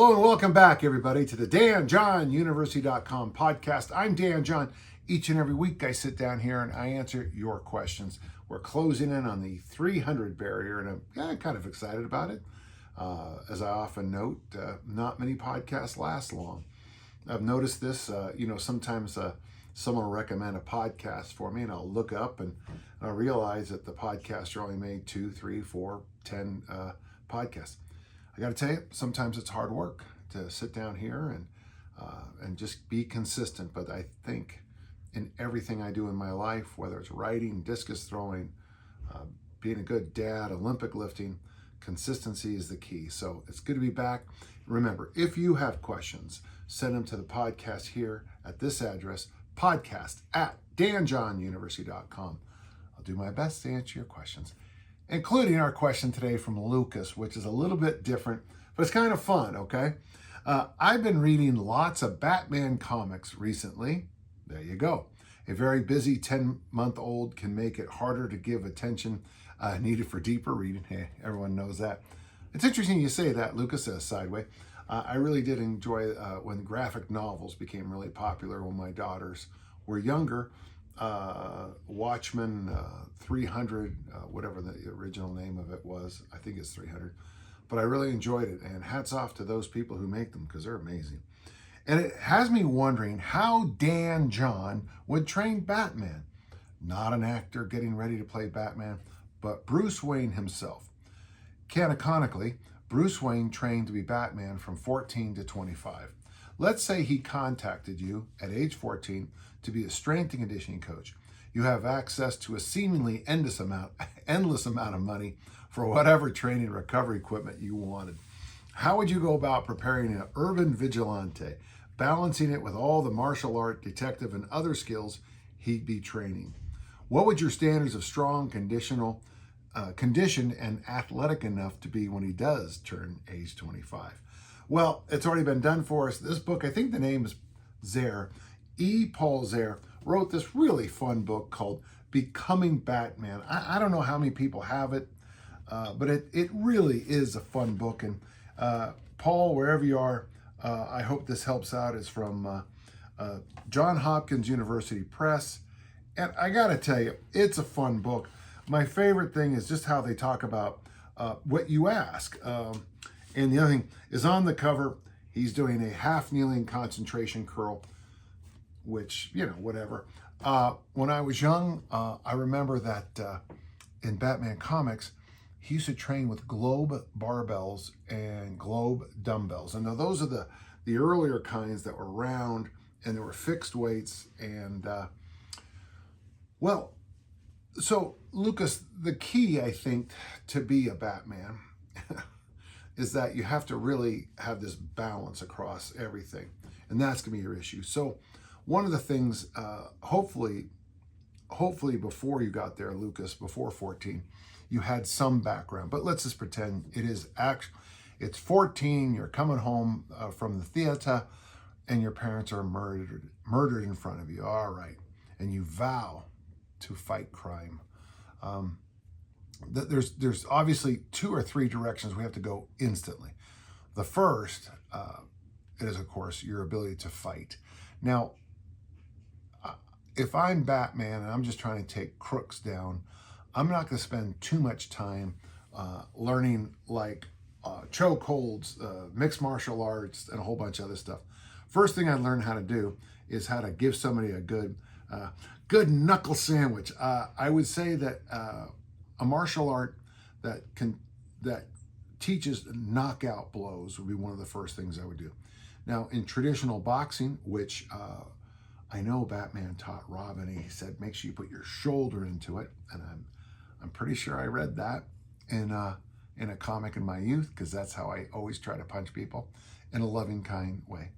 Hello and welcome back, everybody, to the DanJohnUniversity.com podcast. I'm Dan John. Each and every week I sit down here and I answer your questions. We're closing in on the 300 barrier, and I'm kind of excited about it. As I often note, not many podcasts last long. I've noticed this, sometimes someone will recommend a podcast for me and I'll look up and I realize that the podcaster only made 2, 3, 4, 10 podcasts. I got to tell you, sometimes it's hard work to sit down here and just be consistent. But I think in everything I do in my life, whether it's writing, discus throwing, being a good dad, Olympic lifting, consistency is the key. So it's good to be back. Remember, if you have questions, send them to the podcast here at this address, podcast@danjohnuniversity.com. I'll do my best to answer your questions, including our question today from Lucas, which is a little bit different, but it's kind of fun, okay? I've been reading lots of Batman comics recently. There you go. A very busy 10-month-old can make it harder to give attention needed for deeper reading. Hey, everyone knows that. It's interesting you say that, Lucas says sideway. I really did enjoy when graphic novels became really popular when my daughters were younger. Watchmen, 300, whatever the original name of it was. I think it's 300. But I really enjoyed it, and hats off to those people who make them because they're amazing. And it has me wondering how Dan John would train Batman. Not an actor getting ready to play Batman, but Bruce Wayne himself. Canonically, Bruce Wayne trained to be Batman from 14 to 25. Let's say he contacted you at age 14 to be a strength and conditioning coach. You have access to a seemingly endless amount of money for whatever training and recovery equipment you wanted. How would you go about preparing an urban vigilante, balancing it with all the martial art, detective, and other skills he'd be training? What would your standards of strong, conditioned, and athletic enough to be when he does turn age 25? Well, it's already been done for us. This book, I think the name is Zare. Paul Zare wrote this really fun book called Becoming Batman. I don't know how many people have it, but it really is a fun book. And Paul, wherever you are, I hope this helps out. It's from Johns Hopkins University Press. And I got to tell you, it's a fun book. My favorite thing is just how they talk about what you ask. And the other thing is on the cover, he's doing a half kneeling concentration curl, which, whatever. When I was young, I remember that in Batman comics, he used to train with globe barbells and globe dumbbells. And now those are the earlier kinds that were round and there were fixed weights. And so Lucas, the key, I think, to be a Batman is that you have to really have this balance across everything. And that's gonna be your issue. So one of the things, hopefully before you got there, Lucas, before 14, you had some background, but let's just pretend it's 14, you're coming home from the theater and your parents are murdered in front of you. All right. And you vow to fight crime. There's obviously 2 or 3 directions we have to go instantly. The first is, of course, your ability to fight. Now, if I'm Batman and I'm just trying to take crooks down, I'm not going to spend too much time learning like chokeholds, mixed martial arts, and a whole bunch of other stuff. First thing I learned how to do is how to give somebody a good knuckle sandwich. I would say that a martial art that teaches knockout blows would be one of the first things I would do. Now, in traditional boxing, which I know Batman taught Robin, he said, make sure you put your shoulder into it. And I'm pretty sure I read that in a comic in my youth, because that's how I always try to punch people, in a loving, kind way.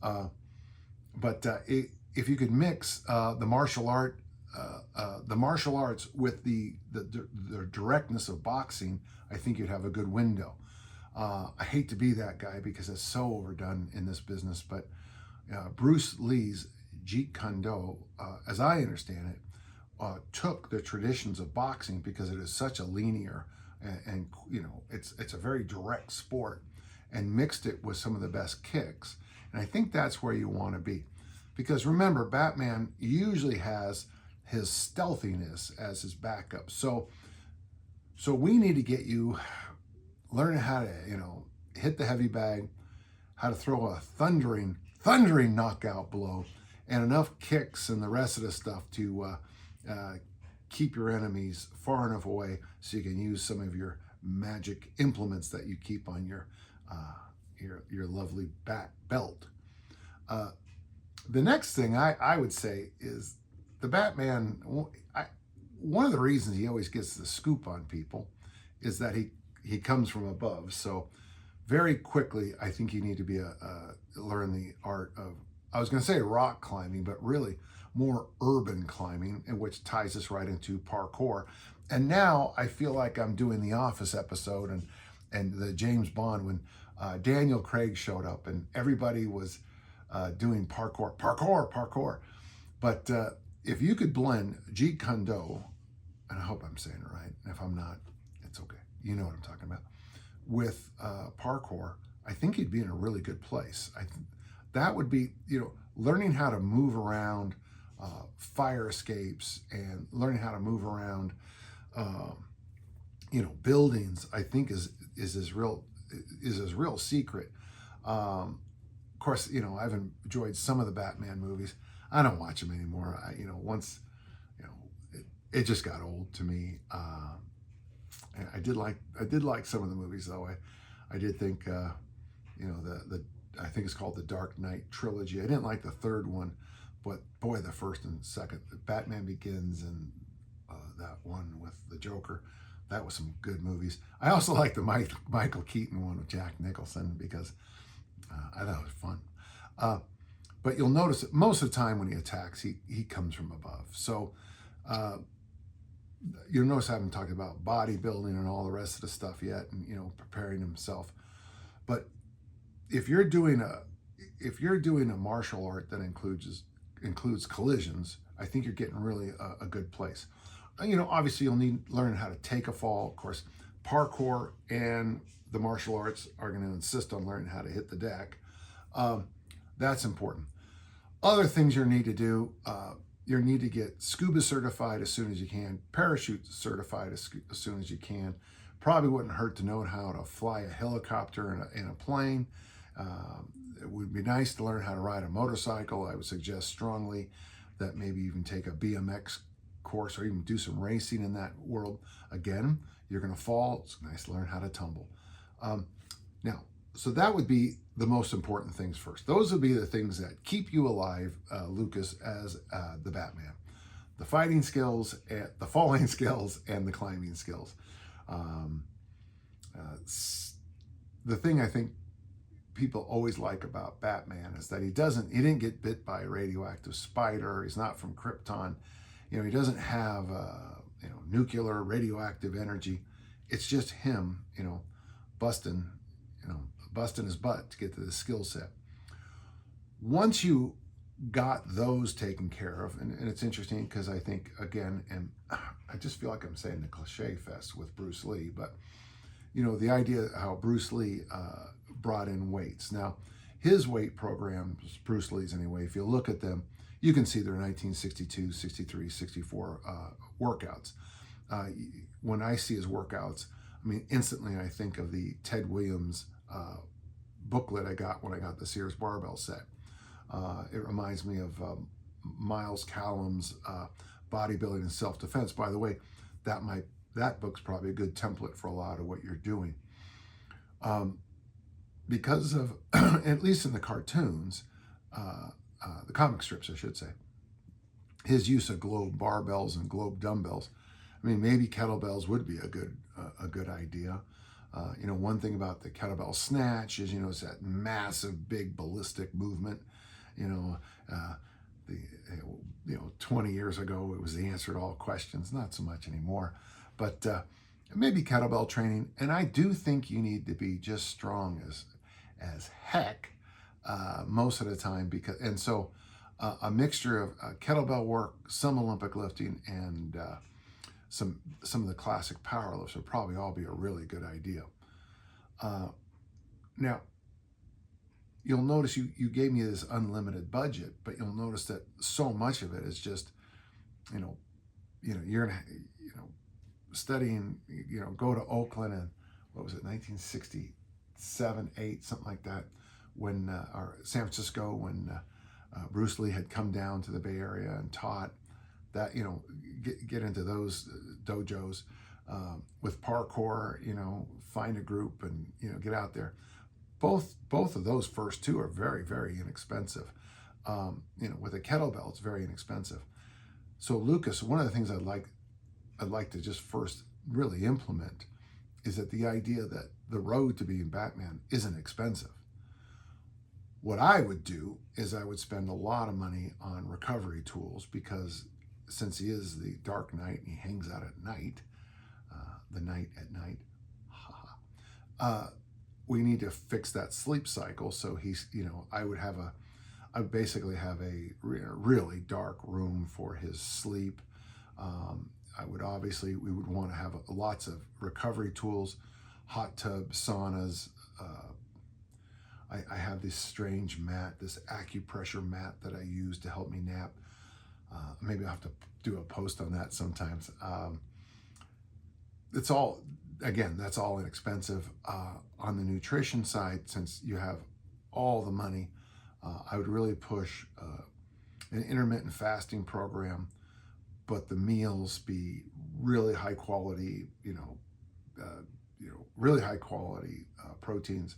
But if you could mix the martial arts with the directness of boxing, I think you'd have a good window. I hate to be that guy because it's so overdone in this business, but Bruce Lee's Jeet Kune Do, as I understand it, took the traditions of boxing because it is such a linear and it's a very direct sport. and mixed it with some of the best kicks. And I think that's where you want to be. Because remember, Batman usually has his stealthiness as his backup. So we need to get you learning how to, hit the heavy bag, how to throw a thundering knockout blow, and enough kicks and the rest of the stuff to keep your enemies far enough away so you can use some of your magic implements that you keep on your lovely bat belt. The next thing I would say is the Batman. One of the reasons he always gets the scoop on people is that he comes from above. So very quickly, I think you need to be learn the art of, I was going to say rock climbing, but really more urban climbing, and which ties us right into parkour. And now I feel like I'm doing the Office episode and the James Bond when Daniel Craig showed up and everybody was doing parkour. But if you could blend Jeet Kune Do, and I hope I'm saying it right, and if I'm not, it's okay. You know what I'm talking about. With parkour, I think you'd be in a really good place. That would be, learning how to move around fire escapes and learning how to move around, buildings. I think is his real secret. Of course, I've enjoyed some of the Batman movies. I don't watch them anymore. Once, it just got old to me. I did like some of the movies though. I did think, I think it's called the Dark Knight trilogy. I didn't like the third one, but boy, the first and second, Batman Begins and that one with the Joker, that was some good movies. I also like the Michael Keaton one with Jack Nicholson because I thought it was fun. But you'll notice that most of the time when he attacks, he comes from above. So you'll notice I haven't talked about bodybuilding and all the rest of the stuff yet, and preparing himself. But if you're doing a martial art that includes collisions, I think you're getting really a good place. Obviously you'll need to learn how to take a fall. Of course, parkour and the martial arts are going to insist on learning how to hit the deck. That's important. Other things you need to do, you need to get scuba certified as soon as you can, parachute certified as soon as you can. Probably wouldn't hurt to know how to fly a helicopter in a plane. It would be nice to learn how to ride a motorcycle. I would suggest strongly that maybe even take a BMX course or even do some racing in that world. Again, you're going to fall. It's nice to learn how to tumble. Now, so that would be the most important things first. Those would be the things that keep you alive, Lucas, as the Batman. The fighting skills, the falling skills, and the climbing skills. The thing I think people always like about Batman is that he didn't get bit by a radioactive spider. He's not from Krypton. He doesn't have nuclear radioactive energy. It's just him, busting his butt to get to the skill set. Once you got those taken care of, and it's interesting because I think, again, and I just feel like I'm saying the cliche fest with Bruce Lee, but the idea how Bruce Lee brought in weights. Now, his weight programs, Bruce Lee's anyway, if you look at them, you can see they're 1962, 63, 64 workouts. When I see his workouts, instantly I think of the Ted Williams booklet I got when I got the Sears barbell set. It reminds me of Miles Callum's Bodybuilding and Self-Defense. By the way, that book's probably a good template for a lot of what you're doing. Because of, at least in the cartoons, the comic strips, I should say, his use of globe barbells and globe dumbbells. Maybe kettlebells would be a good idea. One thing about the kettlebell snatch is, it's that massive, big ballistic movement. 20 years ago, it was the answer to all questions. Not so much anymore, but maybe kettlebell training. And I do think you need to be just strong as heck most of the time, so a mixture of kettlebell work, some Olympic lifting, and some of the classic power lifts would probably all be a really good idea. Now, you'll notice you gave me this unlimited budget, but you'll notice that so much of it is just, you know, you're gonna, studying, go to Oakland and what was it, 1967, 8, something like that, when or San Francisco, when Bruce Lee had come down to the Bay Area and taught that, get into those dojos with parkour, find a group and get out there. Both of those first two are very, very inexpensive. With a kettlebell, it's very inexpensive. So Lucas, one of the things I'd like to just first really implement is that the idea that the road to being Batman isn't expensive. What I would do is I would spend a lot of money on recovery tools, because since he is the Dark Knight and he hangs out at night, the night at night, we need to fix that sleep cycle. So he's, I would basically have a really dark room for his sleep. We would want to have lots of recovery tools, hot tub, saunas. I have this strange mat, this acupressure mat that I use to help me nap. Maybe I'll have to do a post on that sometimes. That's all inexpensive. On the nutrition side, since you have all the money, I would really push an intermittent fasting program, but the meals be really high quality, really high quality proteins.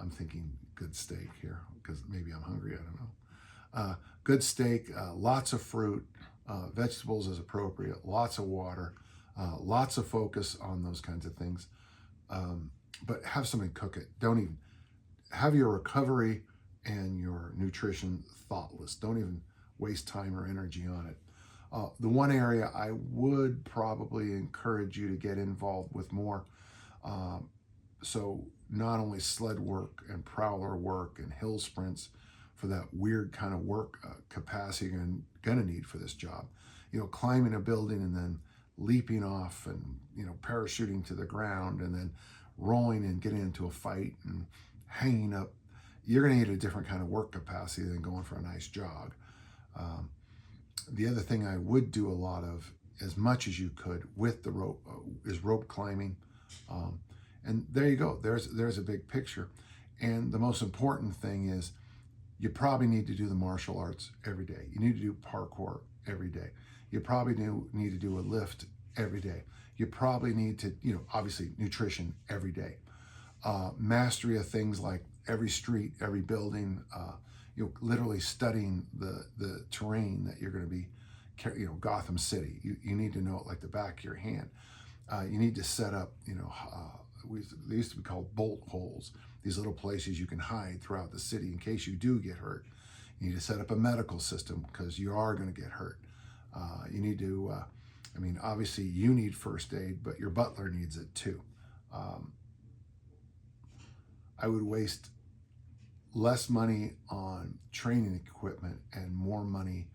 I'm thinking good steak here because maybe I'm hungry, I don't know. Good steak, lots of fruit, vegetables as appropriate, lots of water, lots of focus on those kinds of things. But have somebody cook it. Don't even have your recovery and your nutrition thoughtless. Don't even waste time or energy on it. The one area I would probably encourage you to get involved with more, so not only sled work and prowler work and hill sprints for that weird kind of work capacity you're gonna need for this job, climbing a building and then leaping off and parachuting to the ground and then rolling and getting into a fight and hanging up. You're going to need a different kind of work capacity than going for a nice jog. The other thing I would do a lot of, as much as you could with the rope, is rope climbing. And there you go. There's a big picture. And the most important thing is you probably need to do the martial arts every day. You need to do parkour every day. You probably need to do a lift every day. You probably need to, obviously nutrition every day. Mastery of things like every street, every building, literally studying the terrain that you're going to be, Gotham City. You need to know it like the back of your hand. You need to set up, they used to be called bolt holes, these little places you can hide throughout the city in case you do get hurt. You need to set up a medical system because you are going to get hurt. You need to, obviously you need first aid, but your butler needs it too. I would waste less money on training equipment and more money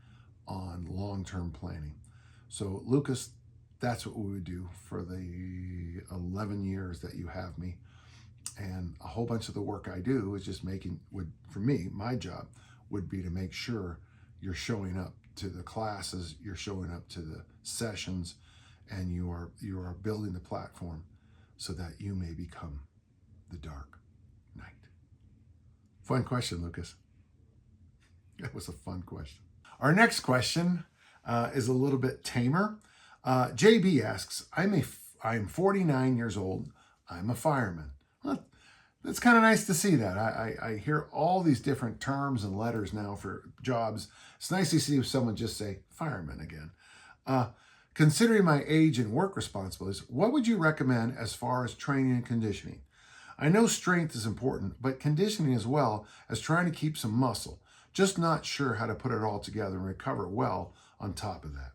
on long-term planning. So Lucas, that's what we would do for the 11 years that you have me. And a whole bunch of the work I do is just for me, my job would be to make sure you're showing up to the classes, you're showing up to the sessions, and you are building the platform so that you may become the Dark Knight. Fun question, Lucas. That was a fun question. Our next question is a little bit tamer. JB asks, I'm 49 years old. I'm a fireman. Well, that's kind of nice to see that. I hear all these different terms and letters now for jobs. It's nice to see someone just say fireman again. Considering my age and work responsibilities, what would you recommend as far as training and conditioning? I know strength is important, but conditioning as well as trying to keep some muscle. Just not sure how to put it all together and recover well on top of that.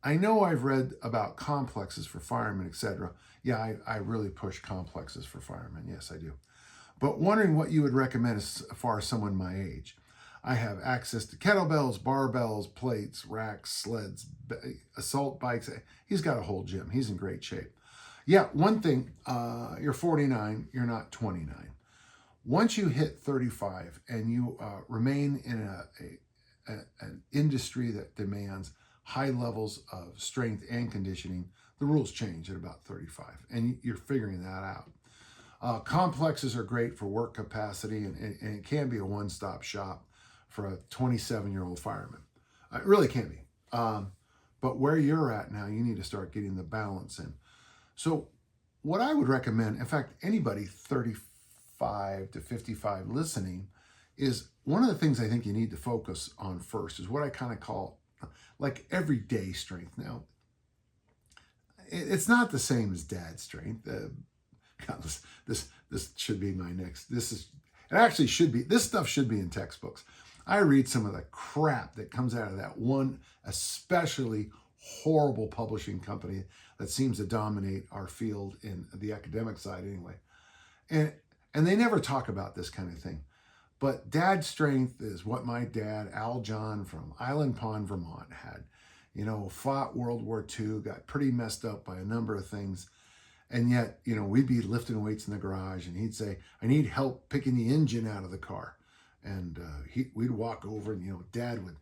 I know I've read about complexes for firemen, etc. Yeah, I really push complexes for firemen. Yes, I do. But wondering what you would recommend as far as someone my age. I have access to kettlebells, barbells, plates, racks, sleds, assault bikes. He's got a whole gym. He's in great shape. Yeah, one thing, you're 49, you're not 29. Once you hit 35 and you remain in an industry that demands high levels of strength and conditioning, the rules change at about 35, and you're figuring that out. Complexes are great for work capacity, and it can be a one-stop shop for a 27-year-old fireman. It really can be. But where you're at now, you need to start getting the balance in. So what I would recommend, in fact, anybody 35 to 55 listening, is one of the things I think you need to focus on first is what I kind of call like everyday strength. Now, it's not the same as dad strength. God, this should be my next. It actually should be. This stuff should be in textbooks. I read some of the crap that comes out of that one especially horrible publishing company that seems to dominate our field in the academic side anyway. And they never talk about this kind of thing. But dad strength is what my dad, Al John from Island Pond, Vermont, had. You know, fought World War II, got pretty messed up by a number of things. And yet, you know, we'd be lifting weights in the garage and he'd say, I need help picking the engine out of the car. And we'd walk over and, you know, Dad would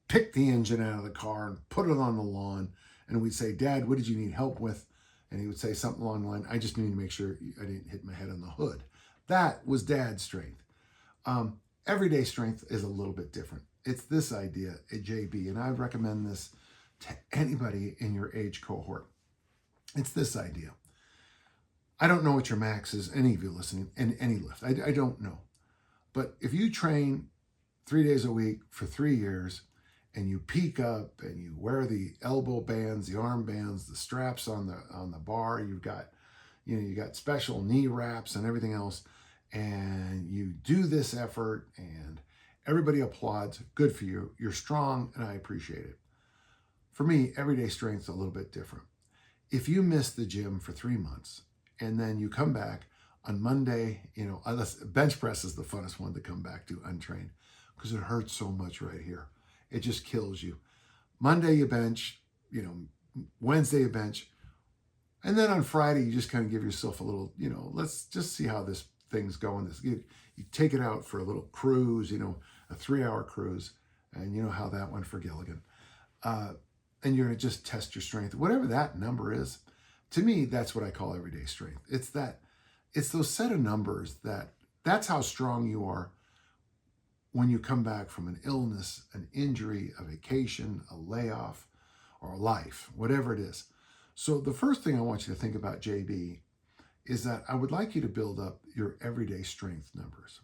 pick the engine out of the car and put it on the lawn. And we'd say, Dad, what did you need help with? And he would say something along the line, I just need to make sure I didn't hit my head on the hood. That was Dad's strength. Everyday strength is a little bit different. It's this idea at JB, and I would recommend this to anybody in your age cohort. It's this idea. I don't know what your max is, any of you listening, in any lift. I don't know. But if you train 3 days a week for 3 years and you peak up and you wear the elbow bands, the arm bands, the straps on the bar, you got special knee wraps and everything else, and you do this effort and everybody applauds, good for you. You're strong and I appreciate it. For me, everyday strength is a little bit different. If you miss the gym for 3 months and then you come back on Monday, you know, bench press is the funnest one to come back to untrained because it hurts so much right here. It just kills you. Monday you bench, you know, Wednesday you bench, and then on Friday you just kind of give yourself a little, you know, let's just see how this thing's going. You take it out for a little cruise, you know, a 3-hour cruise, and you know how that went for Gilligan. And you're going to just test your strength, whatever that number is. To me, that's what I call everyday strength. It's those set of numbers that's how strong you are when you come back from an illness, an injury, a vacation, a layoff, or a life, whatever it is. So the first thing I want you to think about, JB, is that I would like you to build up your everyday strength numbers.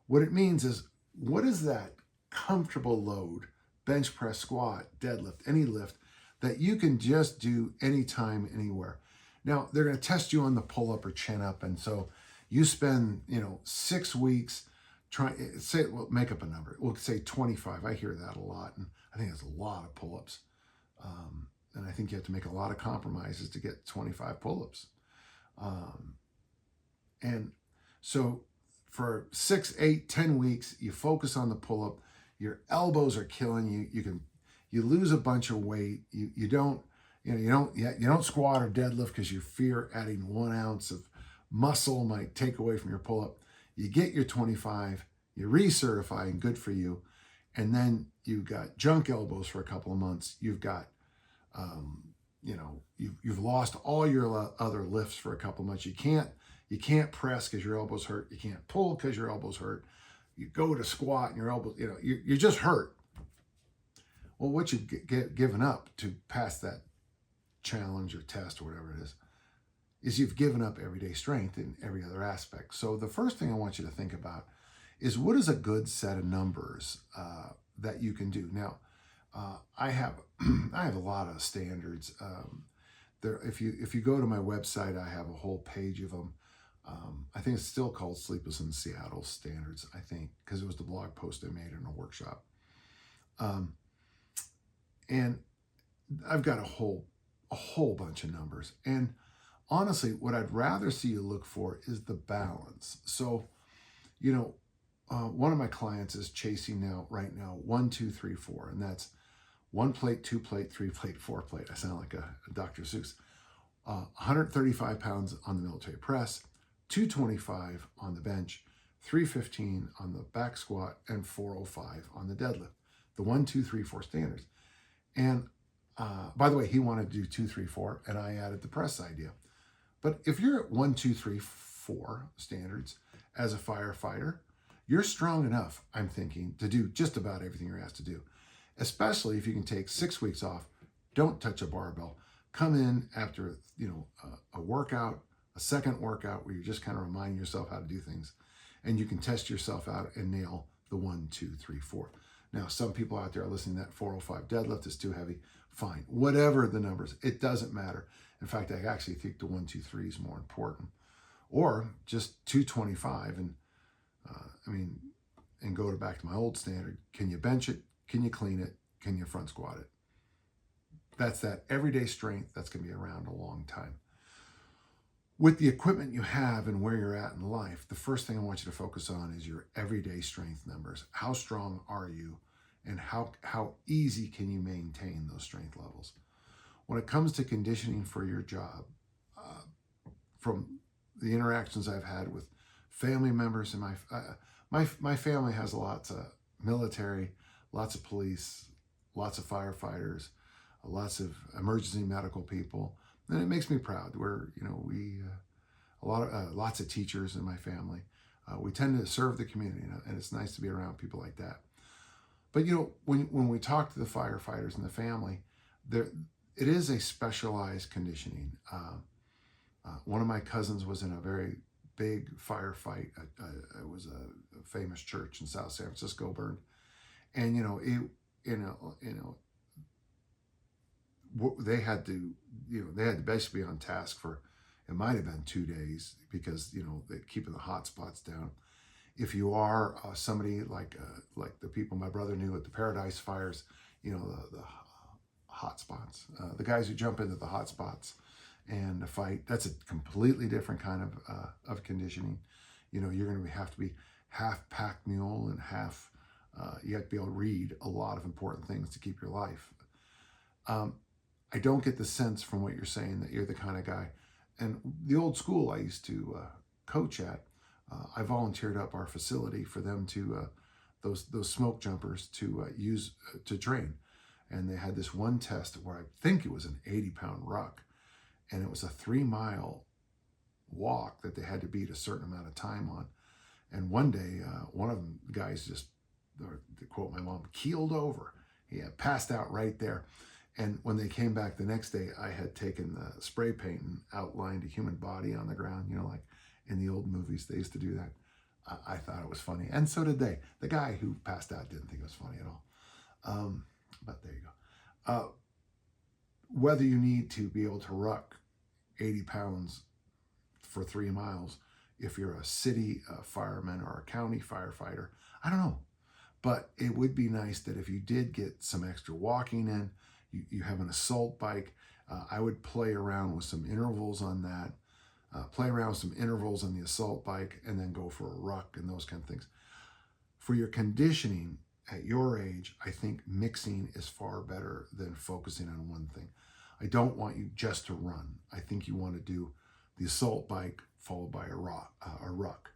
What it means is, what is that comfortable load, bench press, squat, deadlift, any lift, that you can just do anytime, anywhere? Now, they're going to test you on the pull-up or chin-up, and so you spend, 6 weeks trying, make up a number. We'll say 25. I hear that a lot, and I think that's a lot of pull-ups. And I think you have to make a lot of compromises to get 25 pull-ups. And so for 6, 8, 10 weeks, you focus on the pull-up. Your elbows are killing you. You lose a bunch of weight. You don't squat or deadlift because you fear adding 1 ounce of muscle might take away from your pull-up. You get your 25, you recertify, and good for you. And then you've got junk elbows for a couple of months. You've got, you've lost all your other lifts for a couple of months. You can't press because your elbows hurt. You can't pull because your elbows hurt. You go to squat and your elbows, you're just hurt. Well, what you've given up to pass that challenge or test or whatever it is you've given up everyday strength in every other aspect. So the first thing I want you to think about is, what is a good set of numbers that you can do? Now, I have a lot of standards. If you go to my website, I have a whole page of them. I think it's still called Sleepless in Seattle Standards, I think, because it was the blog post I made in a workshop. And I've got a whole bunch of numbers. And honestly, what I'd rather see you look for is the balance. So, one of my clients is chasing right now 1, 2, 3, 4, and that's 1 plate, 2 plate, 3 plate, 4 plate. I sound like a Dr. Seuss. 135 pounds on the military press, 225 on the bench, 315 on the back squat, and 405 on the deadlift. The 1, 2, 3, 4 standards. And by the way, he wanted to do 2, 3, 4, and I added the press idea. But if you're at 1, 2, 3, 4 standards as a firefighter, you're strong enough, I'm thinking, to do just about everything you're asked to do, especially if you can take 6 weeks off, don't touch a barbell, come in after a workout, a second workout where you're just kind of reminding yourself how to do things, and you can test yourself out and nail the 1, 2, 3, 4. Now, some people out there are listening that 405 deadlift is too heavy. Fine, whatever the numbers, it doesn't matter. In fact, I actually think the 1, 2, 3 is more important. Or just 225 and go back to my old standard. Can you bench it? Can you clean it? Can you front squat it? That's that everyday strength that's going to be around a long time. With the equipment you have and where you're at in life, the first thing I want you to focus on is your everyday strength numbers. How strong are you? And how easy can you maintain those strength levels? When it comes to conditioning for your job, from the interactions I've had with family members, and my family has lots of military, lots of police, lots of firefighters, lots of emergency medical people, and it makes me proud. Lots of teachers in my family. We tend to serve the community, and it's nice to be around people like that. But when we talk to the firefighters and the family, it is a specialized conditioning. One of my cousins was in a very big firefight. It was a famous church in South San Francisco burned, and they had to basically be on task for, it might have been 2 days, because they're keeping the hot spots down. If you are somebody like the people my brother knew at the Paradise Fires, the hot spots, the guys who jump into the hot spots and fight, that's a completely different kind of conditioning. You're going to have to be half pack mule and half, you have to be able to read a lot of important things to keep your life. I don't get the sense from what you're saying that you're the kind of guy. And the old school I used to coach at, I volunteered up our facility for them to, those smoke jumpers to use to train. And they had this one test where I think it was an 80-pound ruck, and it was a 3-mile walk that they had to beat a certain amount of time on. And one day, one of them guys just, to quote my mom, keeled over. He had passed out right there. And when they came back the next day, I had taken the spray paint and outlined a human body on the ground, like in the old movies, they used to do that. I thought it was funny. And so did they. The guy who passed out didn't think it was funny at all. But there you go. Whether you need to be able to ruck 80 pounds for 3 miles, if you're a city fireman or a county firefighter, I don't know. But it would be nice that if you did get some extra walking in, you have an assault bike, I would play around with some intervals on that, play around with some intervals on the assault bike, and then go for a ruck and those kind of things. For your conditioning at your age, I think mixing is far better than focusing on one thing. I don't want you just to run. I think you want to do the assault bike followed by a ruck,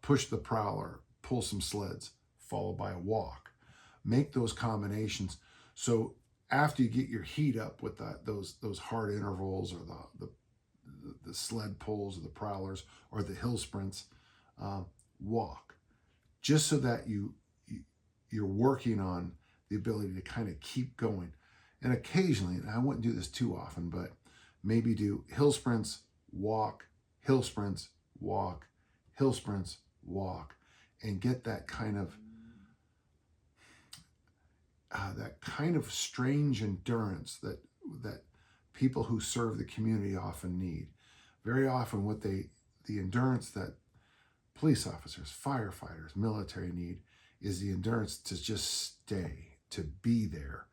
push the prowler, pull some sleds, followed by a walk. Make those combinations so after you get your heat up with those hard intervals, or the sled pulls, or the prowlers, or the hill sprints, walk, just so that you're working on the ability to kind of keep going. And occasionally, and I wouldn't do this too often, but maybe do hill sprints, walk, hill sprints, walk, hill sprints, walk, and get that kind of strange endurance that people who serve the community often need. Very often the endurance that police officers, firefighters, military need is the endurance to just stay, to be there,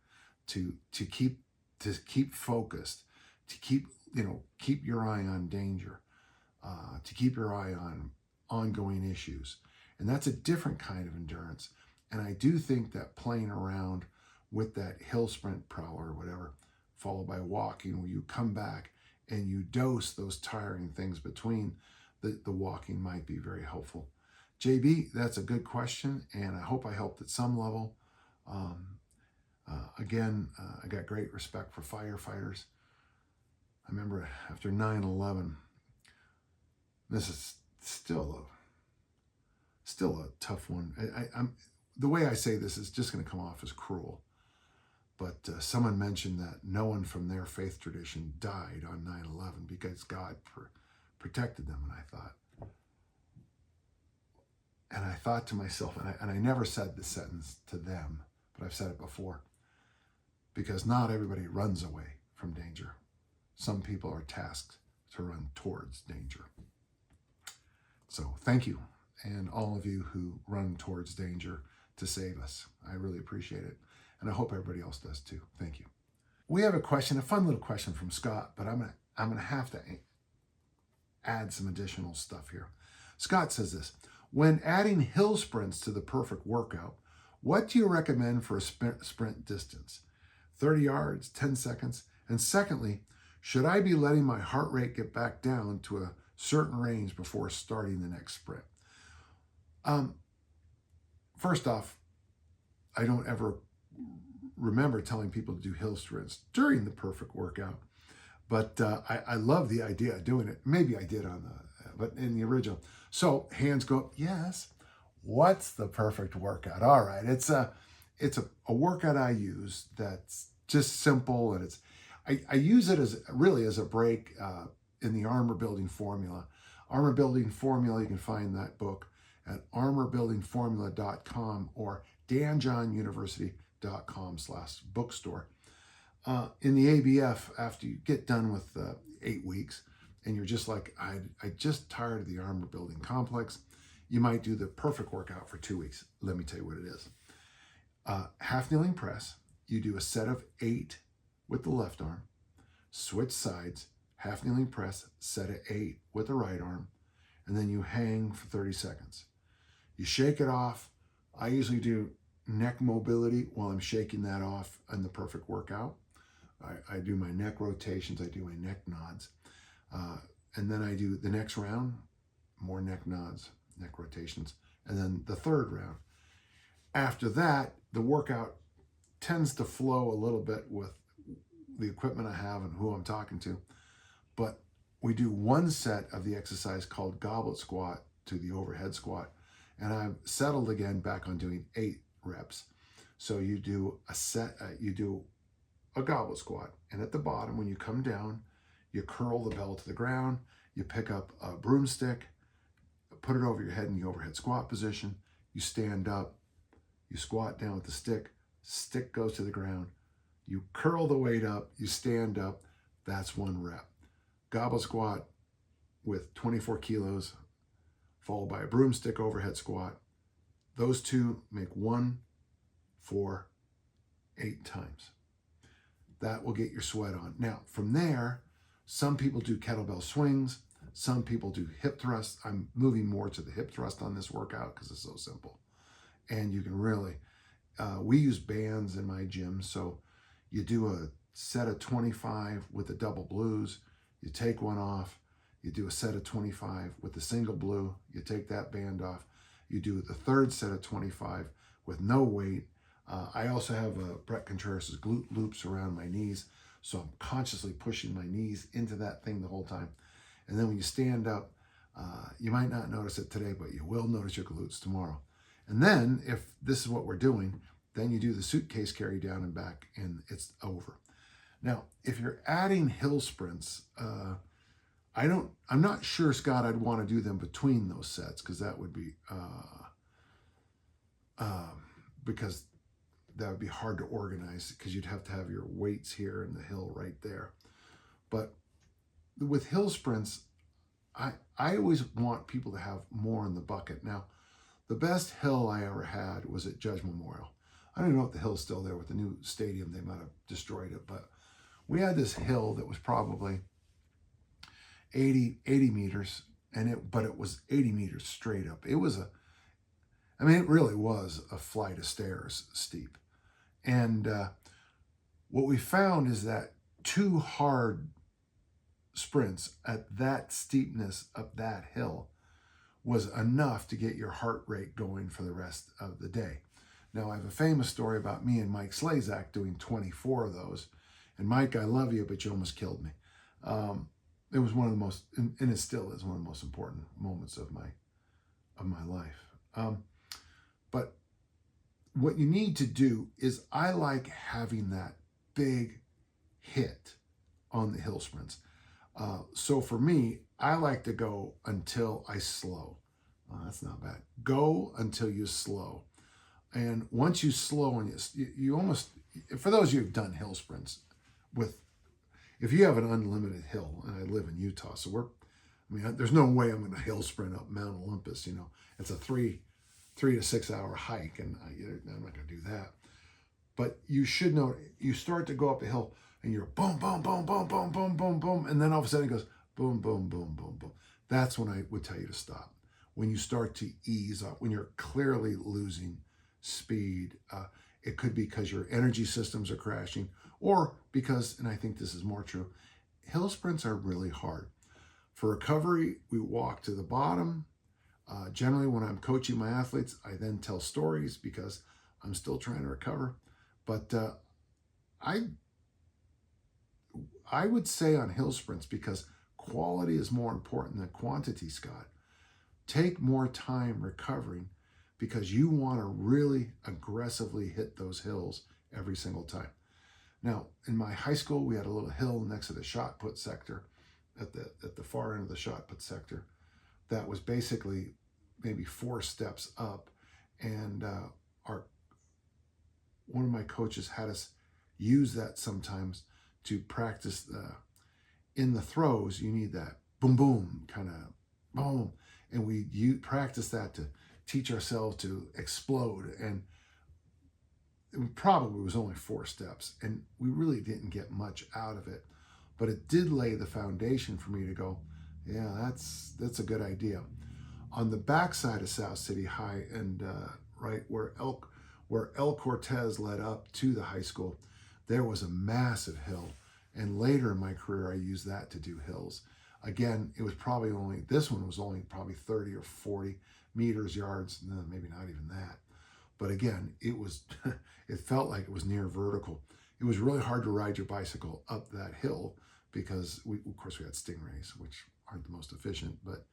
to keep focused, to keep your eye on danger, to keep your eye on ongoing issues. And that's a different kind of endurance. And I do think that playing around with that hill sprint, prowler, or whatever, followed by walking, where you come back and you dose those tiring things between the walking, might be very helpful. JB, that's a good question, and I hope I helped at some level. Again, I got great respect for firefighters. I remember after 9/11, this is still a tough one. I'm the way I say this is just going to come off as cruel, but someone mentioned that no one from their faith tradition died on 9/11 because God protected them, and I thought to myself, and I never said this sentence to them, but I've said it before, because not everybody runs away from danger. Some people are tasked to run towards danger. So thank you, and all of you who run towards danger to save us. I really appreciate it, and I hope everybody else does too. Thank you. We have a question, a fun little question from Scott, but I'm gonna have to add some additional stuff here. Scott says this: when adding hill sprints to the perfect workout, what do you recommend for a sprint distance? 30 yards, 10 seconds? And secondly, should I be letting my heart rate get back down to a certain range before starting the next sprint? First off, I don't ever remember telling people to do hill sprints during the perfect workout, but I love the idea of doing it. Maybe I did but in the original. So hands go up. Yes. What's the perfect workout? All right. It's a workout I use that's just simple, and I use it as a break in the Armor Building Formula. Armor Building Formula, you can find that book at armorbuildingformula.com or danjohnuniversity.com/bookstore. In the ABF, after you get done with 8 weeks, and you're just like, I just tired of the armor building complex, you might do the perfect workout for 2 weeks. Let me tell you what it is. Half kneeling press. You do a set of 8 with the left arm, switch sides, half kneeling press, set of 8 with the right arm, and then you hang for 30 seconds. You shake it off. I usually do neck mobility while I'm shaking that off in the perfect workout. I do my neck rotations, I do my neck nods. And then I do the next round, more neck nods, neck rotations, and then the third round. After that, the workout tends to flow a little bit with the equipment I have and who I'm talking to. But we do one set of the exercise called goblet squat to the overhead squat. And I've settled again back on doing 8 reps. So you do a goblet squat. And at the bottom, when you come down, you curl the bell to the ground, you pick up a broomstick, put it over your head in the overhead squat position, you stand up, you squat down with the stick goes to the ground, you curl the weight up, you stand up, that's 1 rep. Goblet squat with 24 kilos, followed by a broomstick overhead squat. Those two make 1, 4, 8 times. That will get your sweat on. Now, from there, some people do kettlebell swings. Some people do hip thrusts. I'm moving more to the hip thrust on this workout because it's so simple. And you can really, we use bands in my gym. So you do a set of 25 with the double blues. You take one off. You do a set of 25 with the single blue. You take that band off. You do the third set of 25 with no weight. I also have Brett Contreras' glute loops around my knees. So I'm consciously pushing my knees into that thing the whole time. And then when you stand up, you might not notice it today, but you will notice your glutes tomorrow. And then if this is what we're doing, then you do the suitcase carry down and back, and it's over. Now, if you're adding hill sprints, I'm not sure, Scott, I'd want to do them between those sets, because that would be hard to organize, because you'd have to have your weights here and the hill right there. But with hill sprints, I always want people to have more in the bucket. Now, the best hill I ever had was at Judge Memorial. I don't know if the hill's still there with the new stadium. They might have destroyed it, but we had this hill that was probably 80 meters, but it was 80 meters straight up. It really was a flight of stairs steep. And what we found is that 2 hard sprints at that steepness up that hill was enough to get your heart rate going for the rest of the day. Now, I have a famous story about me and Mike Slazak doing 24 of those. And Mike, I love you, but you almost killed me. It was one of the most, and it still is one of the most important moments of my life. But what you need to do is, I like having that big hit on the hill sprints. So for me, I like to go until I slow. That's not bad. Go until you slow. And once you slow, and you almost, for those of you who've done hill sprints, if you have an unlimited hill, and I live in Utah, so there's no way I'm going to hill sprint up Mount Olympus. It's a 3 to 6 hour hike, and I'm not going to do that. But you should know, you start to go up a hill, and you're boom, boom, boom, boom, boom, boom, boom, boom, and then all of a sudden it goes boom, boom, boom, boom, boom. That's when I would tell you to stop. When you start to ease up, when you're clearly losing speed, it could be because your energy systems are crashing, or because, and I think this is more true, hill sprints are really hard. For recovery, we walk to the bottom. Generally, when I'm coaching my athletes, I then tell stories because I'm still trying to recover. But I would say on hill sprints, because quality is more important than quantity, Scott, take more time recovering, because you want to really aggressively hit those hills every single time. Now, in my high school, we had a little hill next to the shot put sector, at the far end of the shot put sector, that was basically maybe 4 steps up, and one of my coaches had us use that sometimes to practice in the throws. You need that boom boom kind of boom, and we practice that to teach ourselves to explode. And it probably was only 4 steps, and we really didn't get much out of it, but it did lay the foundation for me to go, yeah, that's a good idea. On the backside of South City High, and right where El Cortez led up to the high school, there was a massive hill, and later in my career I used that to do hills. Again, it was this one was only probably 30 or 40 meters, yards, no, maybe not even that. But again, it felt like it was near vertical. It was really hard to ride your bicycle up that hill, because of course we had Stingrays, which aren't the most efficient, but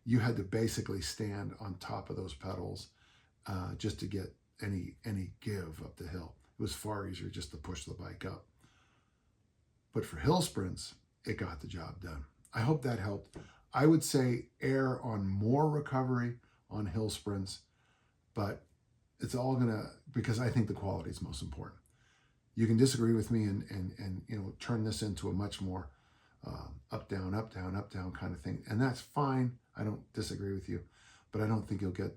you had to basically stand on top of those pedals just to get any give up the hill. It was far easier just to push the bike up. But for hill sprints, it got the job done. I hope that helped. I would say err on more recovery on hill sprints, but it's all because I think the quality is most important. You can disagree with me and turn this into a much more up, down, up, down, up, down kind of thing. And that's fine. I don't disagree with you, but I don't think you'll get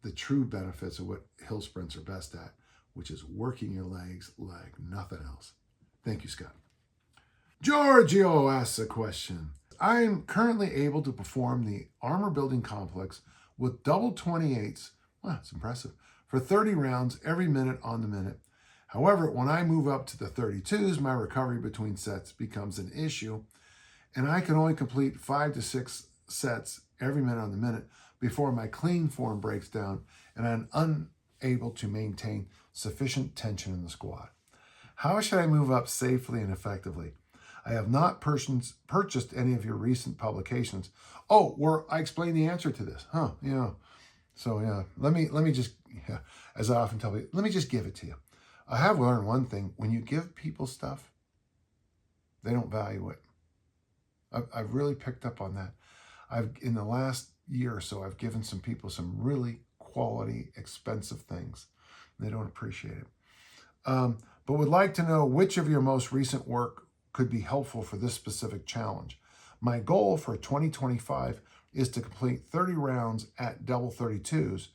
the true benefits of what hill sprints are best at, which is working your legs like nothing else. Thank you, Scott. Giorgio asks a question. I'm currently able to perform the armor building complex with double 28s, wow, that's impressive, for 30 rounds every minute on the minute. However, when I move up to the 32s, my recovery between sets becomes an issue, and I can only complete 5 to 6 sets every minute on the minute before my clean form breaks down and I'm unable to maintain sufficient tension in the squat. How should I move up safely and effectively? I have not purchased any of your recent publications. Oh, where I explain the answer to this. Yeah. So yeah, let me just, as I often tell people, let me just give it to you. I have learned one thing: when you give people stuff, they don't value it. I've really picked up on that. In the last year or so, I've given some people some really quality, expensive things. They don't appreciate it. But would like to know which of your most recent work could be helpful for this specific challenge. My goal for 2025 is to complete 30 rounds at double 32s.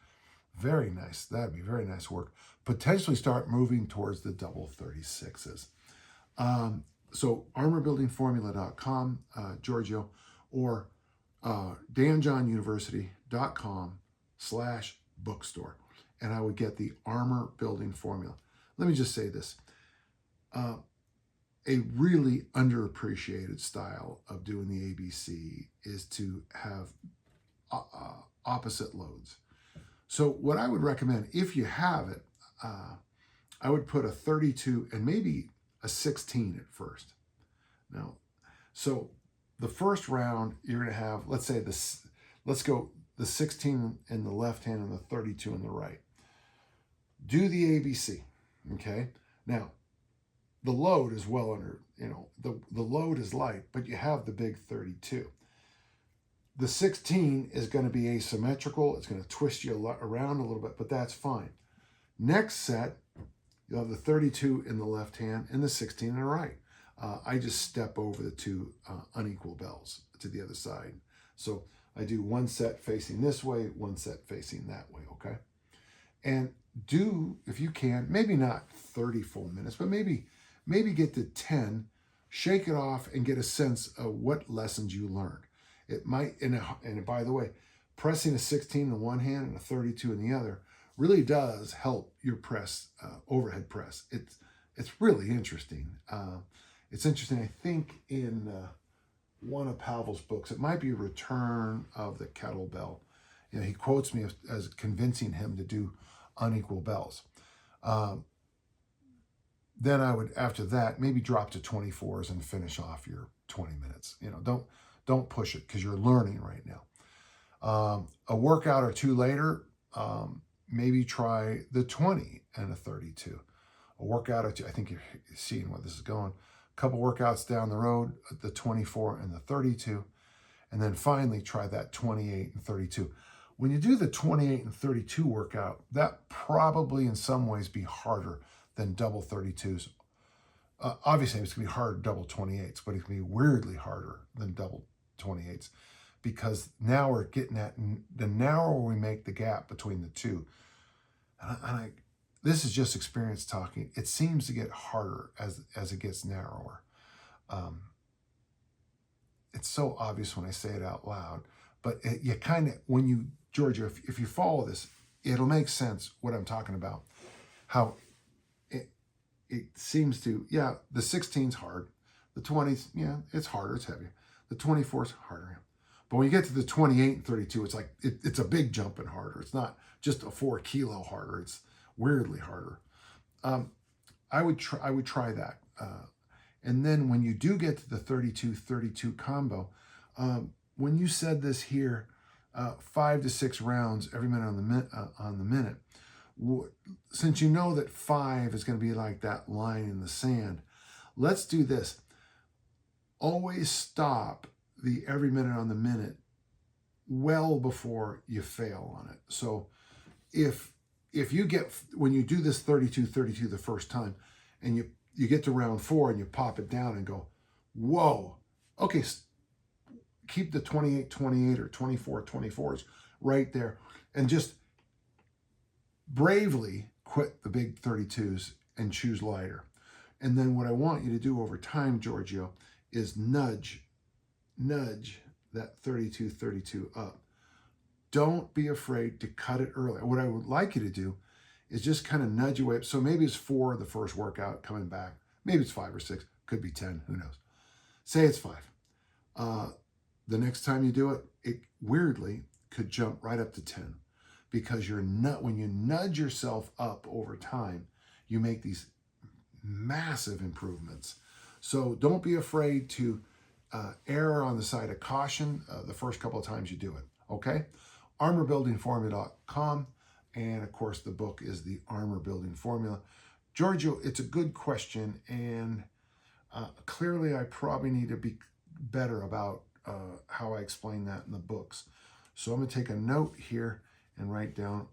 Very nice. That'd be very nice work. Potentially start moving towards the double 36s. So armorbuildingformula.com, Giorgio, or danjohnuniversity.com/bookstore. And I would get the armor building formula. Let me just say this. A really underappreciated style of doing the ABC is to have opposite loads. So what I would recommend, if you have it, I would put a 32 and maybe a 16 at first. Now, so the first round, you're going to have, let's say this, let's go the 16 in the left hand and the 32 in the right. Do the ABC, okay? Now, the load is well under, the load is light, but you have the big 32. The 16 is going to be asymmetrical. It's going to twist you around a little bit, but that's fine. Next set, you'll have the 32 in the left hand and the 16 in the right. I just step over the two unequal bells to the other side. So I do one set facing this way, one set facing that way, okay? And do, if you can, maybe not 30 full minutes, but maybe get to 10, shake it off and get a sense of what lessons you learned. It might, and by the way, pressing a 16 in one hand and a 32 in the other really does help your press, overhead press. It's really interesting. It's interesting, I think in one of Pavel's books, it might be Return of the Kettlebell. He quotes me as convincing him to do unequal bells. Then I would, after that, maybe drop to 24s and finish off your 20 minutes. Don't push it because you're learning right now. A workout or two later, maybe try the 20 and a 32. A workout or two, I think you're seeing where this is going. A couple workouts down the road, the 24 and the 32. And then finally try that 28 and 32. When you do the 28 and 32 workout, that probably in some ways be harder than double 32s. Obviously, it's going to be harder than double 28s, but it's going to be weirdly harder than double 28s because now we're getting at the narrower we make the gap between the two. And this is just experience talking. It seems to get harder as it gets narrower. It's so obvious when I say it out loud, but you kind of, when you, Georgia, if you follow this, it'll make sense what I'm talking about. How it seems to, yeah, the 16's hard. The 20s, yeah, it's harder, it's heavier. The 24's harder. But when you get to the 28 and 32, it's like, it's a big jump and harder. It's not just a 4 kilo harder. It's weirdly harder. I would try that. And then when you do get to the 32-32 combo, when you said this here, 5 to 6 rounds every minute on the minute, since you know that 5 is going to be like that line in the sand, let's do this. Always stop the every minute on the minute well before you fail on it. So if you get, when you do this 32-32 the first time and you get to round 4 and you pop it down and go, whoa, okay, keep the 28-28 or 24-24s right there and just bravely quit the big 32s and choose lighter. And then what I want you to do over time, Giorgio, is nudge that 32-32 up. Don't be afraid to cut it early. What I would like you to do is just kind of nudge your way up. So maybe it's 4 the first workout coming back. Maybe it's 5 or 6. Could be 10. Who knows? Say it's 5. The next time you do it, it weirdly could jump right up to 10 because when you nudge yourself up over time, you make these massive improvements. So don't be afraid to err on the side of caution the first couple of times you do it, okay? ArmorBuildingFormula.com, and of course the book is the Armor Building Formula. Giorgio, it's a good question, and clearly I probably need to be better about how I explain that in the books. So I'm going to take a note here and write down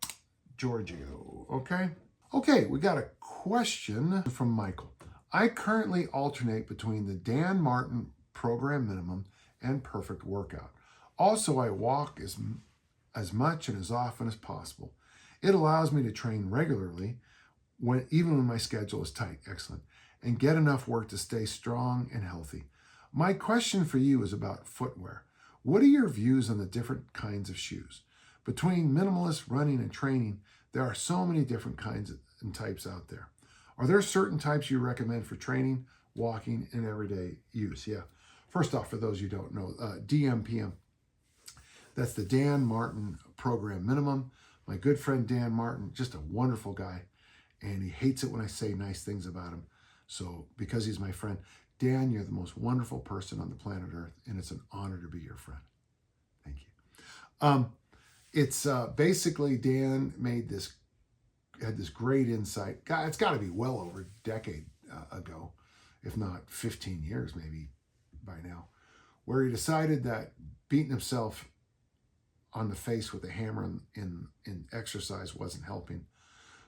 Giorgio, okay? Okay, we got a question from Michael. I currently alternate between the Dan Martin Program Minimum and Perfect Workout. Also, I walk as much and as often as possible. It allows me to train regularly, even when my schedule is tight, excellent, and get enough work to stay strong and healthy. My question for you is about footwear. What are your views on the different kinds of shoes? Between minimalist, running, and training, there are so many different kinds and types out there. Are there certain types you recommend for training, walking, and everyday use? Yeah. First off, for those you don't know, DMPM, that's the Dan Martin program minimum. My good friend Dan Martin, just a wonderful guy, and he hates it when I say nice things about him. So because he's my friend, Dan, you're the most wonderful person on the planet Earth, and it's an honor to be your friend. Thank you. It's basically Dan had this great insight. God, it's got to be well over a decade ago, if not 15 years maybe by now, where he decided that beating himself on the face with a hammer in exercise wasn't helping.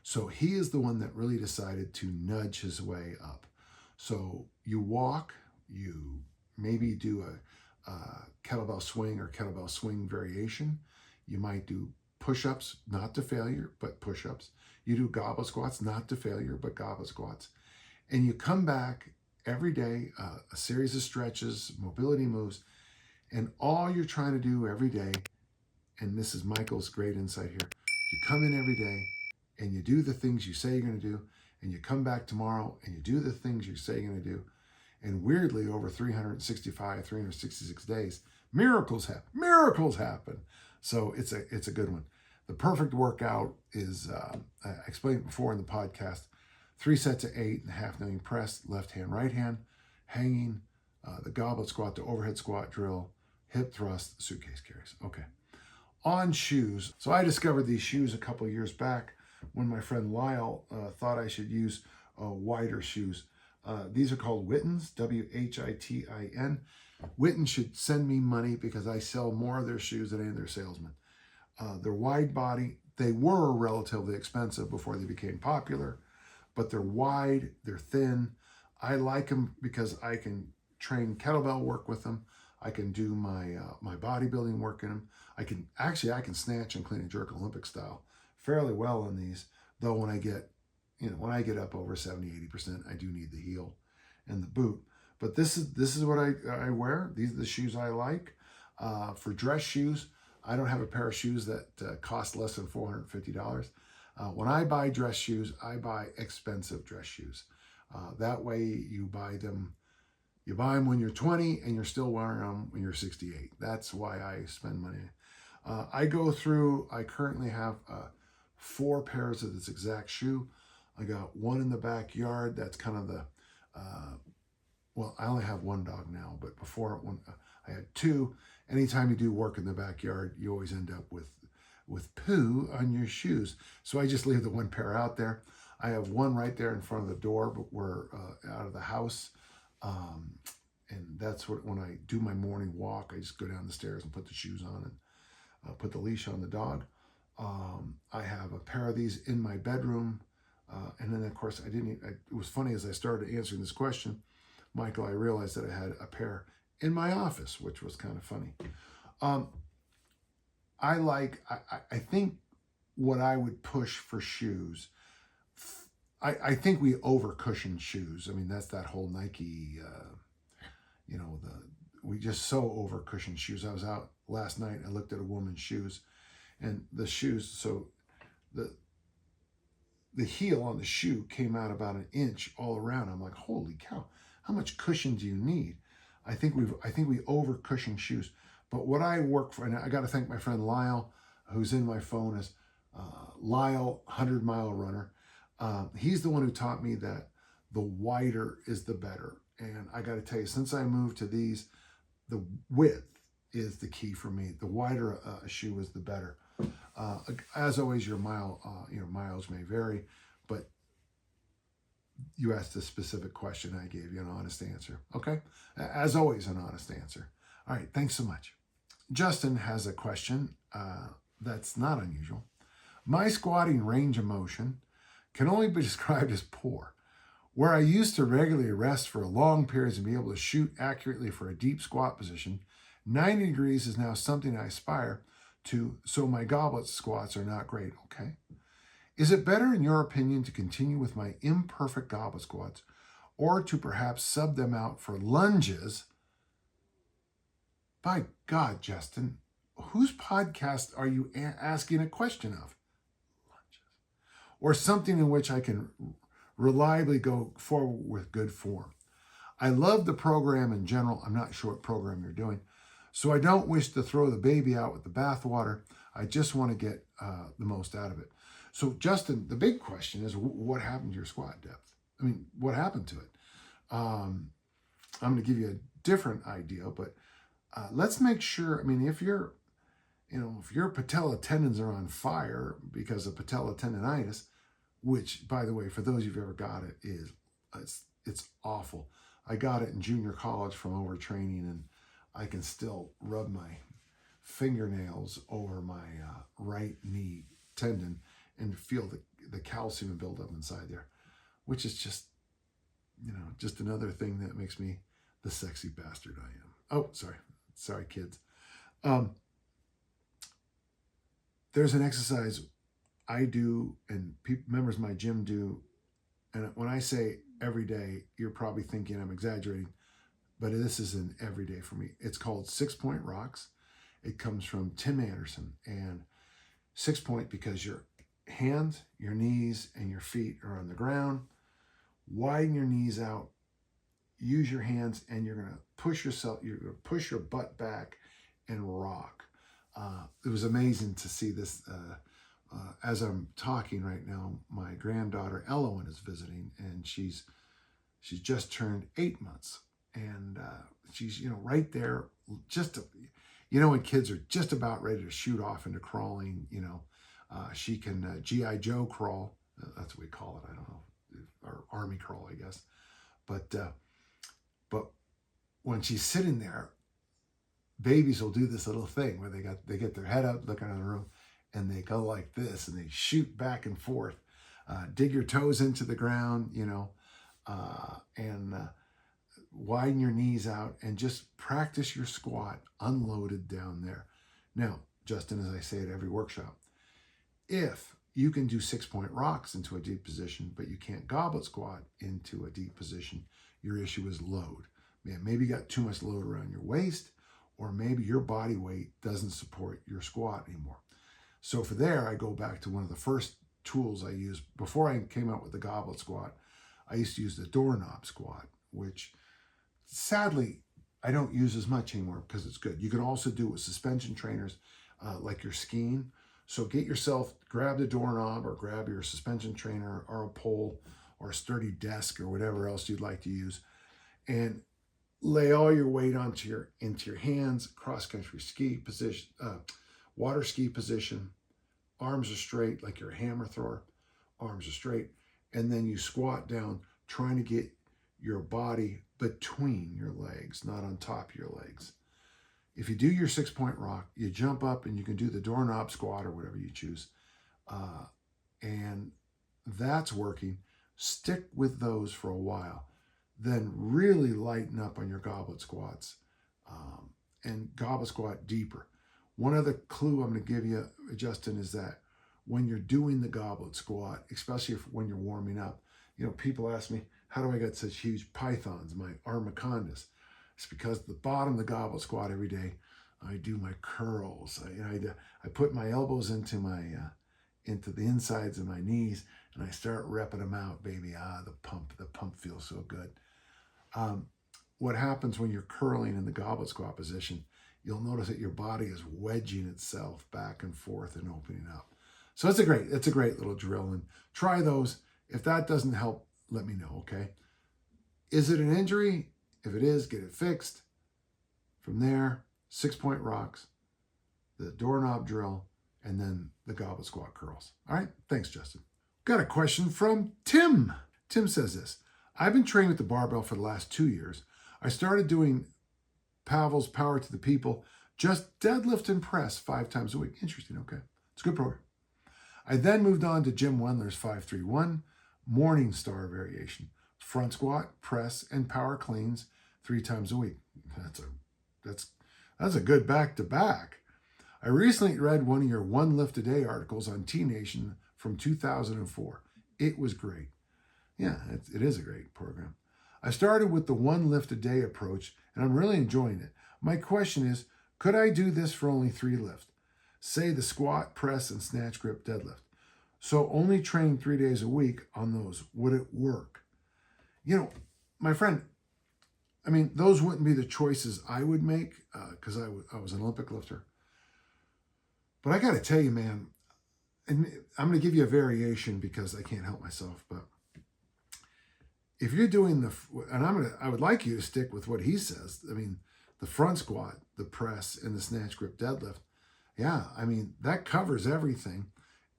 So he is the one that really decided to nudge his way up. So you walk, you maybe do a kettlebell swing or kettlebell swing variation. You might do push-ups, not to failure, but push-ups. You do goblet squats, not to failure, but goblet squats. And you come back every day, a series of stretches, mobility moves, and all you're trying to do every day, and this is Michael's great insight here, you come in every day and you do the things you say you're going to do, and you come back tomorrow and you do the things you say you're going to do. And weirdly, over 365, 366 days, miracles happen. So it's a good one. The perfect workout is, I explained it before in the podcast, 3 sets of 8.5 kneeling press, left hand, right hand, hanging, the goblet squat, the overhead squat drill, hip thrust, suitcase carries. Okay. On shoes. So I discovered these shoes a couple of years back when my friend Lyle thought I should use wider shoes. These are called Wittens, W-H-I-T-I-N. Witten should send me money because I sell more of their shoes than any of their salesmen. They're wide body. They were relatively expensive before they became popular, but they're wide, they're thin. I like them because I can train kettlebell work with them. I can do my bodybuilding work in them. I can snatch and clean and jerk Olympic style fairly well on these, though when I get up over 70, 80%, I do need the heel and the boot. But this is what I wear. These are the shoes I like. For dress shoes, I don't have a pair of shoes that cost less than $450. When I buy dress shoes, I buy expensive dress shoes. That way you buy them when you're 20 and you're still wearing them when you're 68. That's why I spend money. I currently have 4 pairs of this exact shoe. I got one in the backyard. That's kind of the, I only have one dog now, but before I had 2. Anytime you do work in the backyard, you always end up with poo on your shoes. So I just leave the 1 pair out there. I have one right there in front of the door, but we're out of the house. And that's when I do my morning walk, I just go down the stairs and put the shoes on and put the leash on the dog. I have a pair of these in my bedroom. And then of course it was funny as I started answering this question, Michael, I realized that I had a pair in my office, which was kind of funny. I think what I would push for shoes, I think we over cushion shoes. I mean, that's that whole Nike, we just so over cushion shoes. I was out last night, I looked at a woman's shoes, and the shoes, so the heel on the shoe came out about 1 inch all around. I'm like, holy cow, how much cushion do you need? I think we over cushion shoes. But what I work for, and I got to thank my friend Lyle, who's in my phone as Lyle 100-mile runner. He's the one who taught me that the wider is the better. And I got to tell you, since I moved to these, the width is the key for me. The wider a shoe is the better. As always, your miles may vary, but you asked a specific question. I gave you an honest answer. Okay? As always, an honest answer. All right. Thanks so much. Justin has a question that's not unusual. My squatting range of motion can only be described as poor. Where I used to regularly rest for long periods and be able to shoot accurately for a deep squat position, 90 degrees is now something I aspire to, so my goblet squats are not great. Okay. Is it better, in your opinion, to continue with my imperfect goblet squats or to perhaps sub them out for lunges? By God, Justin, whose podcast are you asking a question of? Lunges. Or something in which I can reliably go forward with good form. I love the program in general. I'm not sure what program you're doing, So I don't wish to throw the baby out with the bathwater. I just want to get the most out of it. So Justin, the big question is, what happened to your squat depth? I mean, what happened to it? I'm going to give you a different idea, but let's make sure. I mean, if your patella tendons are on fire because of patella tendonitis, which, by the way, for those who've ever got it, it's awful. I got it in junior college from overtraining, and I can still rub my fingernails over my right knee tendon and feel the calcium build up inside there, which is just another thing that makes me the sexy bastard I am. Oh, sorry, kids. There's an exercise I do and members of my gym do, and when I say every day, you're probably thinking I'm exaggerating, but this is an everyday for me. It's called 6-point rocks. It comes from Tim Anderson, and 6-point because your hands, your knees, and your feet are on the ground. Widen your knees out. Use your hands, and you're going to push yourself. You're going to push your butt back and rock. It was amazing to see this. As I'm talking right now, my granddaughter Elowen is visiting, and she's just turned 8 months, and she's right there. When kids are just about ready to shoot off into crawling, she can GI Joe crawl. That's what we call it. I don't know, or army crawl, I guess. But when she's sitting there, babies will do this little thing where they get their head up, looking around the room, and they go like this, and they shoot back and forth. Dig your toes into the ground, and widen your knees out, and just practice your squat unloaded down there. Now, Justin, as I say at every workshop, if you can do 6-point rocks into a deep position, but you can't goblet squat into a deep position, your issue is load. Maybe you got too much load around your waist, or maybe your body weight doesn't support your squat anymore. So for there, I go back to one of the first tools I used before I came out with the goblet squat. I used to use the doorknob squat, which sadly I don't use as much anymore because it's good. You can also do it with suspension trainers like you're skiing. So grab the doorknob or grab your suspension trainer or a pole or a sturdy desk or whatever else you'd like to use, and lay all your weight into your hands, cross-country ski position, water ski position. Arms are straight like you're a hammer thrower. Arms are straight. And then you squat down, trying to get your body between your legs, not on top of your legs. If you do your 6-point rock, you jump up and you can do the doorknob squat or whatever you choose. And that's working. Stick with those for a while. Then really lighten up on your goblet squats and goblet squat deeper. One other clue I'm going to give you, Justin, is that when you're doing the goblet squat, especially when you're warming up, people ask me, how do I get such huge pythons, my armacondus? It's because at the bottom of the goblet squat every day, I do my curls. I put my elbows into the insides of my knees, and I start repping them out, baby. The pump feels so good. What happens when you're curling in the goblet squat position, you'll notice that your body is wedging itself back and forth and opening up. So it's a great little drill, and try those. If that doesn't help, let me know, okay? Is it an injury? If it is, get it fixed. From there, 6-point rocks, the doorknob drill, and then the goblet squat curls. All right, thanks, Justin. Got a question from Tim. Tim says this: I've been training with the barbell for the last 2 years. I started doing Pavel's Power to the People, just deadlift and press 5 times a week. Interesting, okay. It's a good program. I then moved on to Jim Wendler's 531 Morning Star variation. Front squat, press, and power cleans 3 times a week. That's a good back-to-back. I recently read one of your One Lift a Day articles on T Nation from 2004. It was great. Yeah, it is a great program. I started with the 1 lift a day approach, and I'm really enjoying it. My question is, could I do this for only 3 lifts? Say the squat, press, and snatch grip deadlift. So only training 3 days a week on those. Would it work? My friend, I mean, those wouldn't be the choices I would make because I was an Olympic lifter. But I got to tell you, man, and I'm going to give you a variation because I can't help myself. But if you're doing I would like you to stick with what he says. I mean, the front squat, the press, and the snatch grip deadlift. Yeah, I mean, that covers everything.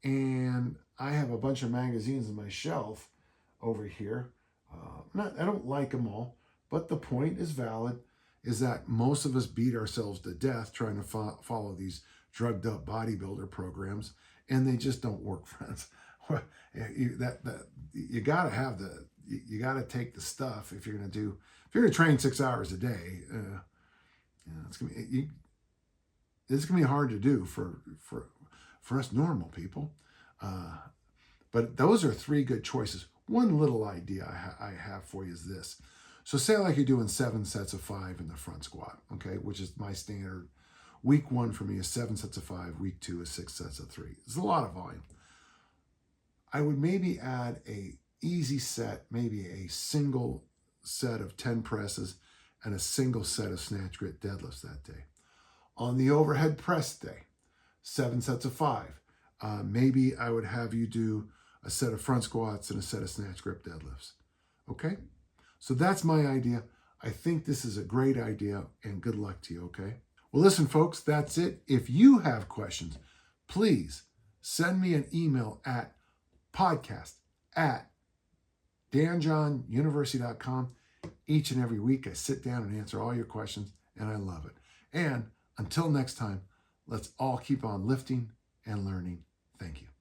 And I have a bunch of magazines on my shelf over here. I don't like them all, but the point is valid, is that most of us beat ourselves to death trying to follow these drugged up bodybuilder programs, and they just don't work, friends. You got to take the stuff if you're going to train 6 hours a day. It's going to be hard to do for us normal people. But those are 3 good choices. One little idea I have for you is this. So say like you're doing 7 sets of 5 in the front squat, okay, which is my standard. Week 1 for me is 7 sets of 5. Week 2 is 6 sets of 3. It's a lot of volume. I would maybe add a easy set, maybe a single set of 10 presses and a single set of snatch grip deadlifts that day. On the overhead press day, 7 sets of 5. Maybe I would have you do a set of front squats and a set of snatch grip deadlifts. Okay? So that's my idea. I think this is a great idea, and good luck to you, okay? Well, listen, folks, that's it. If you have questions, please send me an email at podcast@danjohnuniversity.com. Each and every week, I sit down and answer all your questions, and I love it. And until next time, let's all keep on lifting and learning. Thank you.